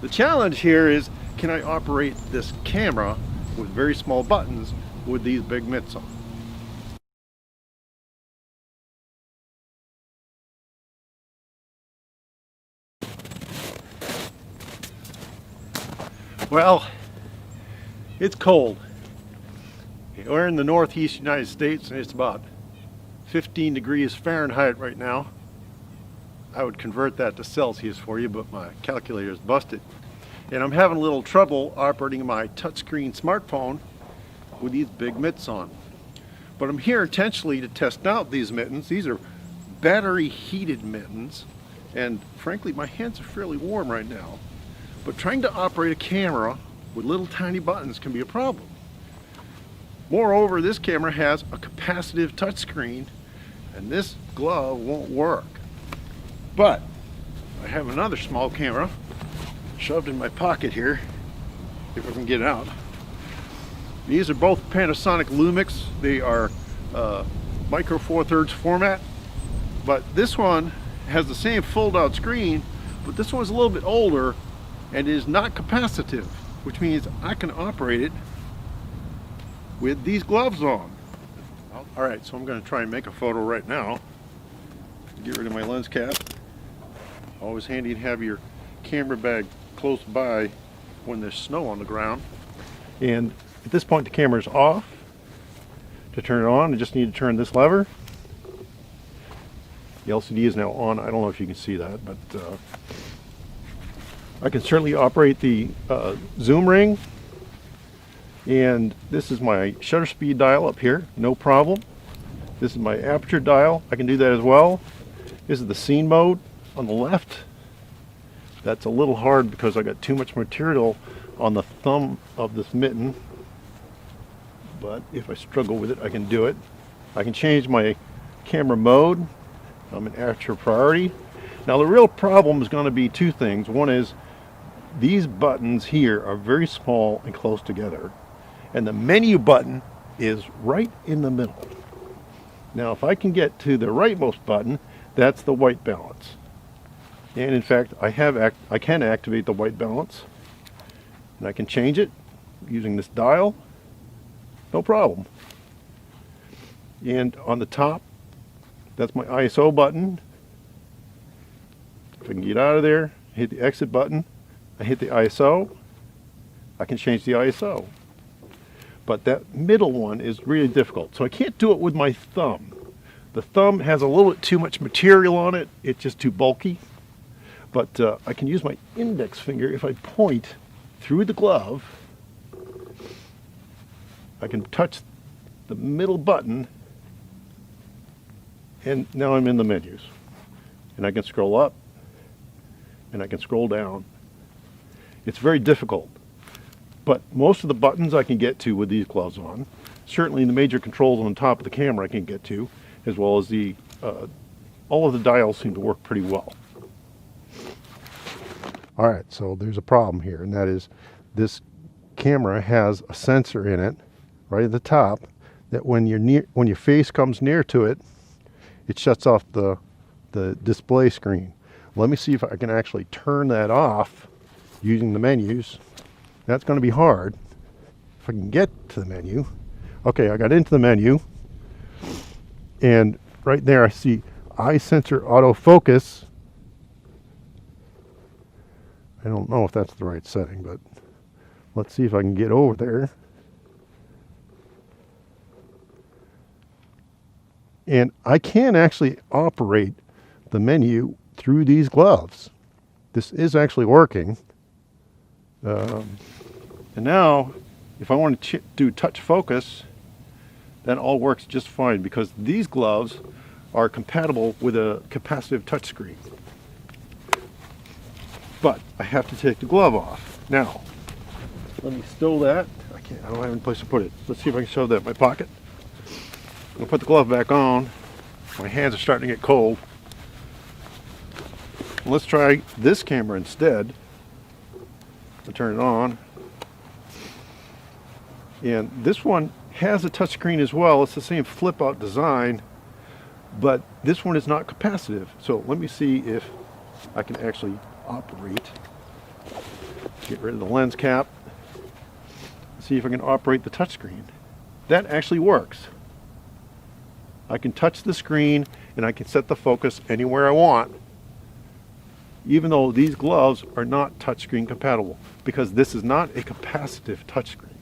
The challenge here is, can I operate this camera with very small buttons with these big mitts on? Well, it's cold. We're in the northeast United States and it's about 15 degrees Fahrenheit right now. I would convert that to Celsius for you, but my calculator is busted. And I'm having a little trouble operating my touchscreen smartphone with these big mitts on. But I'm here intentionally to test out these mittens. These are battery heated mittens, and frankly my hands are fairly warm right now. But trying to operate a camera with little tiny buttons can be a problem. Moreover, this camera has a capacitive touchscreen and this glove won't work. But I have another small camera shoved in my pocket here, if I can get it out. These are both Panasonic Lumix. They are micro 4/3 format, but this one has the same fold-out screen, but this one's a little bit older and is not capacitive, which means I can operate it with these gloves on. All right, so I'm going to try and make a photo right now. Get rid of my lens cap. Always handy to have your camera bag close by when there's snow on the ground. And at this point the camera's off. To turn it on, I just need to turn this lever. The LCD is now on. I don't know if you can see that, but I can certainly operate the zoom ring. And this is my shutter speed dial up here, no problem. This is my aperture dial. I can do that as well. This is the scene mode on the left. That's a little hard because I got too much material on the thumb of this mitten. But if I struggle with it, I can do it. I can change my camera mode. I'm in aperture priority. Now the real problem is going to be two things. One is these buttons here are very small and close together. And the menu button is right in the middle. Now if I can get to the rightmost button, that's the white balance. And in fact, I can activate the white balance. And I can change it using this dial. No problem. And on the top, that's my ISO button. If I can get out of there, hit the exit button, I hit the ISO, I can change the ISO. But that middle one is really difficult. So I can't do it with my thumb. The thumb has a little bit too much material on it. It's just too bulky. But I can use my index finger. If I point through the glove, I can touch the middle button, and now I'm in the menus. And I can scroll up, and I can scroll down. It's very difficult. But most of the buttons I can get to with these gloves on. Certainly the major controls on top of the camera I can get to, as well as the all of the dials seem to work pretty well. All right, so there's a problem here, and that is this camera has a sensor in it right at the top that when your face comes near to it, it shuts off the display screen. Let me see if I can actually turn that off using the menus. That's going to be hard. If I can get to the menu. Okay, I got into the menu, and right there I see eye sensor autofocus. I don't know if that's the right setting, but let's see if I can get over there. And I can actually operate the menu through these gloves. This is actually working. And now, if I want to do touch focus, that all works just fine because these gloves are compatible with a capacitive touchscreen. But I have to take the glove off. Now, let me stow that. I don't have any place to put it. Let's see if I can shove that in my pocket. I'll put the glove back on. My hands are starting to get cold. Let's try this camera instead. I'll turn it on. And this one has a touchscreen as well. It's the same flip out design, but this one is not capacitive. So let me see if I can actually operate Get rid of the lens cap. See if I can operate the touchscreen. That actually works. I can touch the screen and I can set the focus anywhere I want, even though these gloves are not touchscreen compatible, because this is not a capacitive touchscreen.